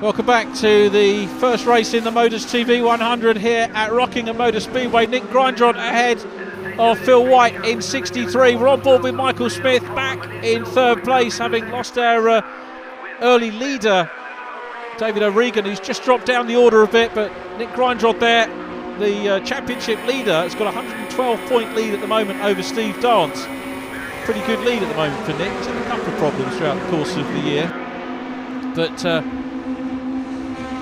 Welcome back to the first race in the Motors TV 100 here at Rockingham Motor Speedway. Nick Grindrod ahead of Phil White in 63. We're on board with Michael Smith back in third place, having lost our early leader, David O'Regan, who's just dropped down the order a bit. But Nick Grindrod there, the championship leader, has got a 112-point lead at the moment over Steve Dance. Pretty good lead at the moment for Nick. He's had a couple of problems throughout the course of the year, but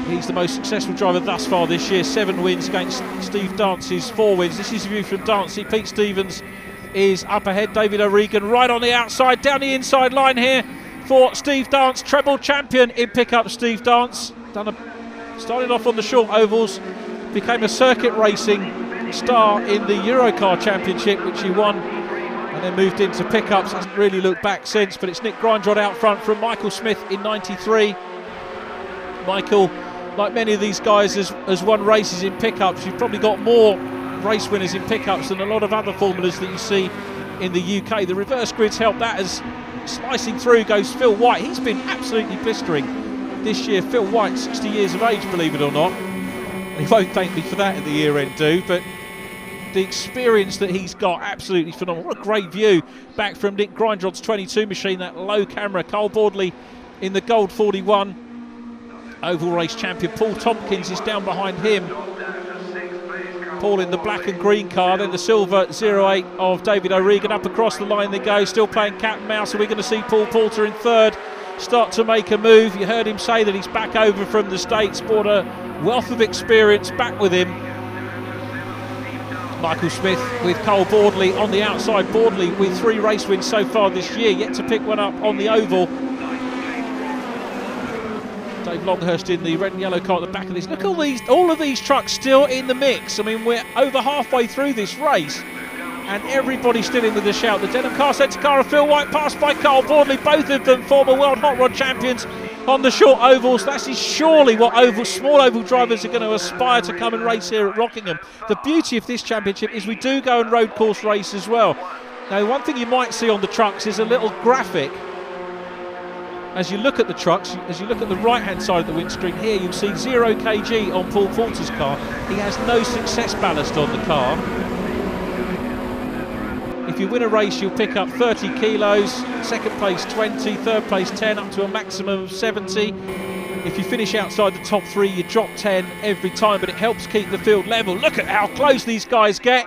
he's the most successful driver thus far this year. 7 wins against Steve Dance's 4 wins. This is a view from Dance. Pete Stevens is up ahead. David O'Regan right on the outside, down the inside line here for Steve Dance, treble champion in pickup. Steve Dance started off on the short ovals, became a circuit racing star in the Eurocar Championship, which he won, and then moved into pickups. Hasn't really looked back since. But it's Nick Grindrod out front from Michael Smith in 93. Michael, like many of these guys, has won races in pickups. You've probably got more race winners in pickups than a lot of other formulas that you see in the UK. The reverse grids help that, as slicing through goes Phil White. He's been absolutely blistering this year. Phil White, 60 years of age, believe it or not. He won't thank me for that at the year end, but the experience that he's got, absolutely phenomenal. What a great view back from Nick Grindrod's 22 machine, that low camera. Cole Boardley in the gold 41. Oval race champion Paul Tompkins is down behind him. Paul in the black and green car, then the silver 08 of David O'Regan. Up across the line they go, still playing cat and mouse. Are we going to see Paul Poulter in third start to make a move? You heard him say that he's back over from the States, brought a wealth of experience back with him. Michael Smith with Cole Boardley on the outside. Boardley with 3 race wins so far this year, yet to pick one up on the oval. Dave Longhurst in the red and yellow car at the back of this. Look at all of these trucks still in the mix. I mean, we're over halfway through this race and everybody's still in with a shout. The Denham car centre car of Phil White, passed by Cole Boardley, both of them former world hot rod champions on the short ovals. That is surely what small oval drivers are going to aspire to come and race here at Rockingham. The beauty of this championship is we do go and road course race as well. Now, one thing you might see on the trucks is a little graphic. As you look at the trucks, as you look at the right-hand side of the windscreen here, you'll see 0 kg on Paul Poulter's car. He has no success ballast on the car. If you win a race, you'll pick up 30 kilos, second place 20, third place 10, up to a maximum of 70. If you finish outside the top 3, you drop 10 every time, but it helps keep the field level. Look at how close these guys get.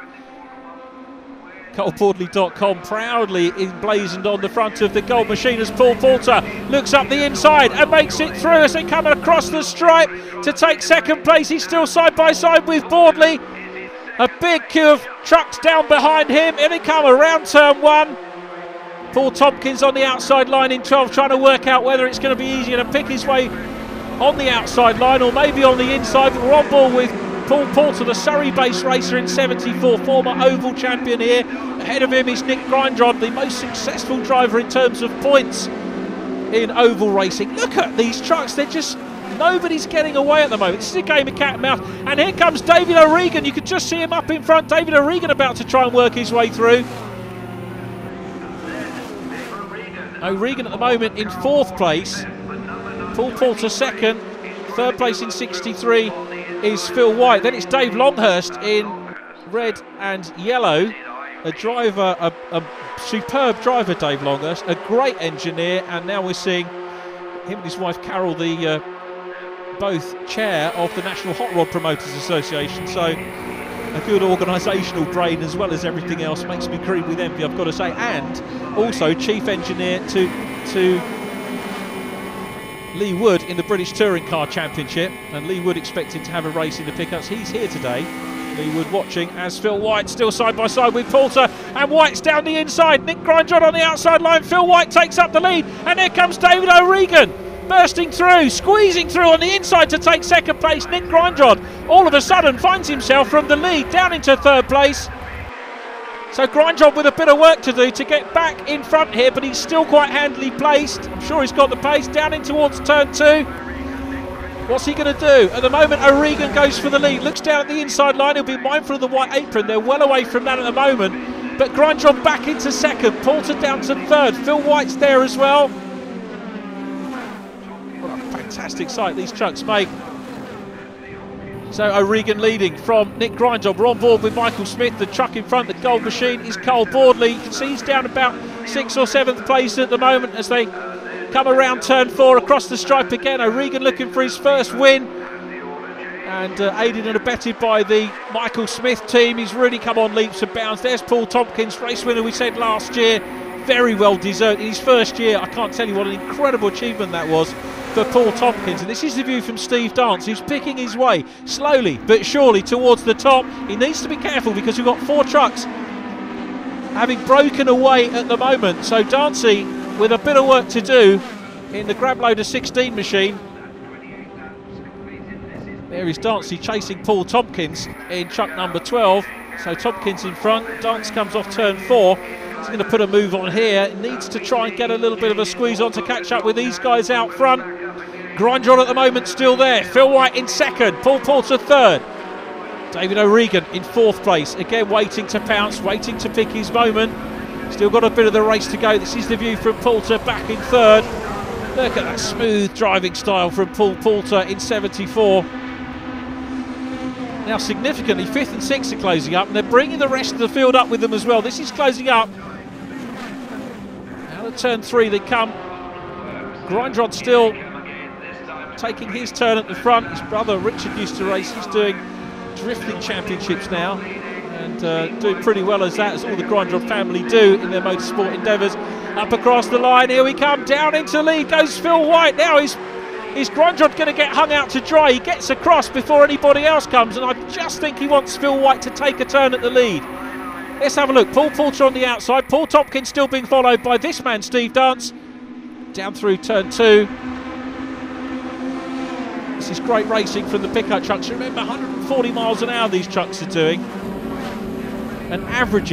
ColeBoardley.com proudly emblazoned on the front of the gold machine as Paul Poulter looks up the inside and makes it through as they come across the stripe to take second place. He's still side by side with Boardley. A big queue of trucks down behind him, and they come around turn 1. Paul Tompkins on the outside line in 12, trying to work out whether it's going to be easier to pick his way on the outside line or maybe on the inside. But we're on board with Paul Poulter, the Surrey-based racer in 74, former oval champion here. Ahead of him is Nick Grindrod, the most successful driver in terms of points in oval racing. Look at these trucks, they're just, nobody's getting away at the moment. This is a game of cat and mouse, and here comes David O'Regan. You can just see him up in front. David O'Regan about to try and work his way through. O'Regan at the moment in 4th place, Paul Poulter 2nd, 3rd place in 63 is Phil White. Then it's Dave Longhurst in red and yellow. A driver, a superb driver, Dave Longhurst, a great engineer, and now we're seeing him and his wife Carol, the both chair of the National Hot Rod Promoters Association. So a good organisational brain as well as everything else. Makes me green with envy, I've got to say. And also chief engineer to Lee Wood in the British Touring Car Championship, and Lee Wood expected to have a race in the pickups. He's here today. Lee Wood watching as Phil White still side by side with Poulter, and White's down the inside. Nick Grindrod on the outside line. Phil White takes up the lead, and here comes David O'Regan bursting through, squeezing through on the inside to take second place. Nick Grindrod all of a sudden finds himself from the lead down into 3rd place. So Grindrod with a bit of work to do to get back in front here, but he's still quite handily placed. I'm sure he's got the pace. Down in towards turn 2. What's he going to do? At the moment, O'Regan goes for the lead. Looks down at the inside line. He'll be mindful of the white apron. They're well away from that at the moment. But Grindrod back into 2nd. Poulter down to 3rd. Phil White's there as well. What a fantastic sight these trucks make. So O'Regan leading from Nick Grindjob. We're on board with Michael Smith. The truck in front, the gold machine, is Cole Boardley. You can see he's down about 6th or 7th place at the moment as they come around turn 4 across the stripe again. O'Regan looking for his first win. And aided and abetted by the Michael Smith team. He's really come on leaps and bounds. There's Paul Tompkins, race winner we said last year. Very well deserved. In his first year, I can't tell you what an incredible achievement that was for Paul Tompkins. And this is the view from Steve Dance, who's picking his way slowly but surely towards the top. He needs to be careful because we've got 4 trucks having broken away at the moment. So Dancey with a bit of work to do in the grab loader 16 machine. There is Dancey chasing Paul Tompkins in truck number 12. So Tompkins in front. Dance comes off turn 4. He's going to put a move on here. Needs to try and get a little bit of a squeeze on to catch up with these guys out front. Grindron at the moment still there. Phil White in 2nd. Paul Poulter 3rd. David O'Regan in 4th place. Again waiting to pounce, waiting to pick his moment. Still got a bit of the race to go. This is the view from Poulter back in 3rd. Look at that smooth driving style from Paul Poulter in 74. Now significantly 5th and 6th are closing up, and they're bringing the rest of the field up with them as well. This is closing up. Out of turn 3 they come. Grindrod still taking his turn at the front. His brother Richard used to race. He's doing drifting championships now and doing pretty well as that, as all the Grindrod family do in their motorsport endeavours. Up across the line, here we come, down into the lead goes Phil White. Now is Grindrod going to get hung out to dry? He gets across before anybody else comes, and I just think he wants Phil White to take a turn at the lead. Let's have a look. Paul Poulter on the outside. Paul Tompkins still being followed by this man, Steve Dance. Down through turn 2. This is great racing from the pickup trucks. Remember, 140 miles an hour these trucks are doing. And average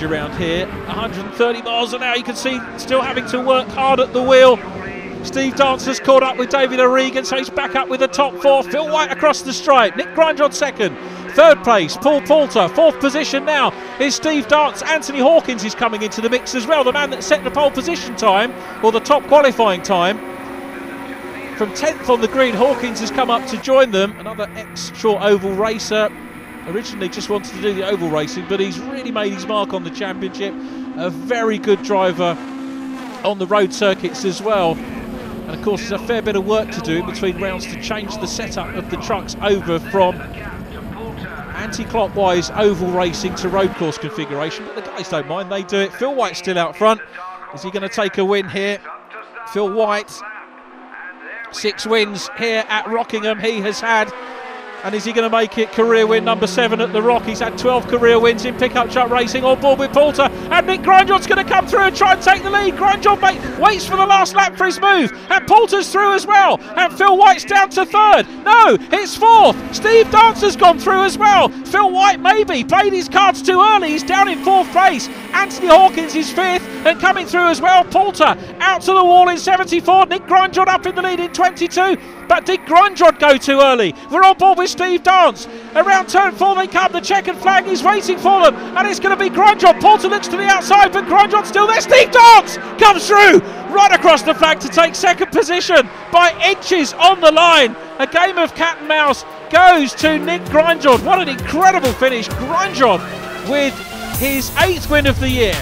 around here, 130 miles an hour. You can see still having to work hard at the wheel. Steve Dance has caught up with David O'Regan, so he's back up with the top 4. Phil White across the stripe. Nick Grindron 2nd. 3rd place, Paul Poulter. 4th position now is Steve Dance. Anthony Hawkins is coming into the mix as well, the man that set the pole position time, or the top qualifying time. From 10th on the green, Hawkins has come up to join them. Another ex-short oval racer. Originally just wanted to do the oval racing, but he's really made his mark on the championship. A very good driver on the road circuits as well. And of course there's a fair bit of work to do in between rounds to change the setup of the trucks over from anti-clockwise oval racing to road course configuration, but the guys don't mind, they do it. Phil White's still out front. Is he going to take a win here? Phil White, 6 wins here at Rockingham he has had. And is he going to make it career win number 7 at the Rock? He's had 12 career wins in pickup truck racing, on board with Poulter. And Nick Grindron's going to come through and try and take the lead. Grindron waits for the last lap for his move. And Poulter's through as well. And Phil White's down to 3rd. No, it's 4th. Steve Dance has gone through as well. Phil White maybe played his cards too early. He's down in 4th place. Anthony Hawkins is 5th and coming through as well. Poulter out to the wall in 74. Nick Grindron up in the lead in 22. But did Grindrod go too early? We're on board with Steve Dance. Around turn 4 they come. The checkered flag is waiting for them. And it's going to be Grindrod. Poulter looks to the outside, but Grindrod's still there. Steve Dance comes through right across the flag to take 2nd position by inches on the line. A game of cat and mouse goes to Nick Grindrod. What an incredible finish. Grindrod with his 8th win of the year.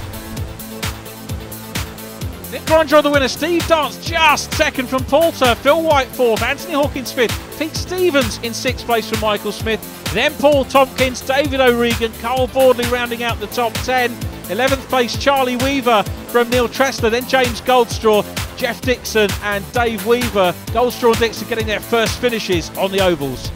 Nick Grindron the winner, Steve Dance just 2nd from Poulter, Phil White 4th, Anthony Hawkins 5th, Pete Stevens in 6th place from Michael Smith, then Paul Tompkins, David O'Regan, Cole Boardley rounding out the top 10, 11th place Charlie Weaver from Neil Tressler, then James Goldstraw, Jeff Dixon and Dave Weaver. Goldstraw and Dixon getting their first finishes on the ovals.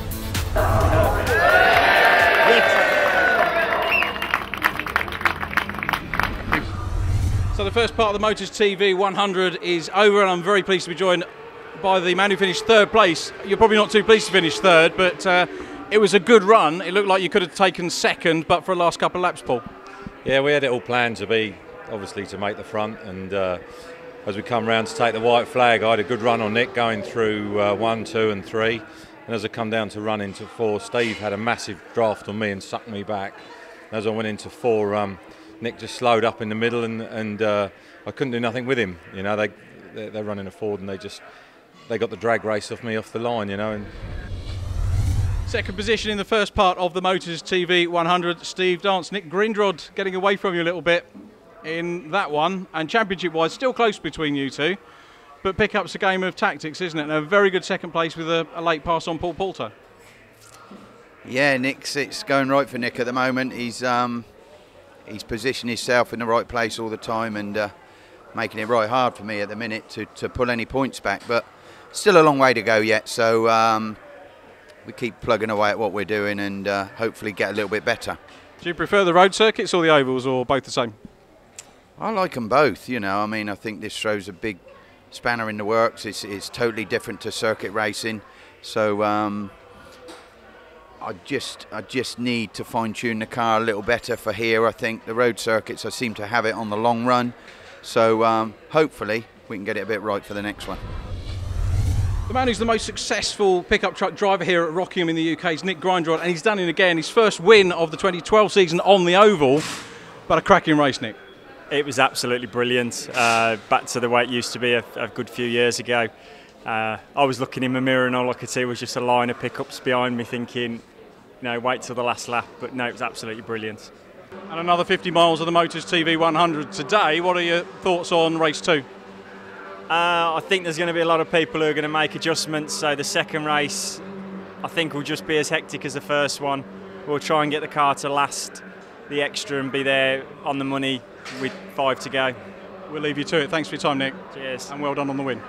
So the first part of the Motors TV 100 is over, and I'm very pleased to be joined by the man who finished 3rd place. You're probably not too pleased to finish 3rd, but it was a good run. It looked like you could have taken 2nd, but for the last couple of laps, Paul. Yeah, we had it all planned to be, obviously, to make the front, and as we come round to take the white flag, I had a good run on Nick going through 1, 2 and 3, and as I come down to run into 4, Steve had a massive draft on me and sucked me back. As I went into 4, Nick just slowed up in the middle, and I couldn't do nothing with him. You know, they're running a Ford, and they just they got the drag race off me off the line, you know. And Second position in the first part of the Motors TV 100. Steve Dance, Nick Grindrod getting away from you a little bit in that one, and championship-wise, still close between you two. But pick-up's a game of tactics, isn't it? And a very good second place with a late pass on Paul Poulter. Yeah, it's going right for Nick at the moment. He's positioned himself in the right place all the time and making it right hard for me at the minute to pull any points back. But still a long way to go yet, so we keep plugging away at what we're doing and hopefully get a little bit better. Do you prefer the road circuits or the ovals, or both the same? I like them both, you know. I mean, I think this throws a big spanner in the works. It's totally different to circuit racing, so I just need to fine-tune the car a little better for here. I think the road circuits, I seem to have it on the long run, so hopefully we can get it a bit right for the next one. The man who's the most successful pickup truck driver here at Rockingham in the UK is Nick Grindrod, and he's done it again. His first win of the 2012 season on the oval, but a cracking race, Nick. It was absolutely brilliant. Back to the way it used to be a good few years ago. I was looking in the mirror and all I could see was just a line of pickups behind me thinking, no, wait till the last lap. But no, it was absolutely brilliant. And another 50 miles of the Motors TV 100 today. What are your thoughts on race 2? I think there's going to be a lot of people who are going to make adjustments. So the second race, I think, will just be as hectic as the first one. We'll try and get the car to last the extra and be there on the money with 5 to go. We'll leave you to it. Thanks for your time, Nick. Cheers. And well done on the win.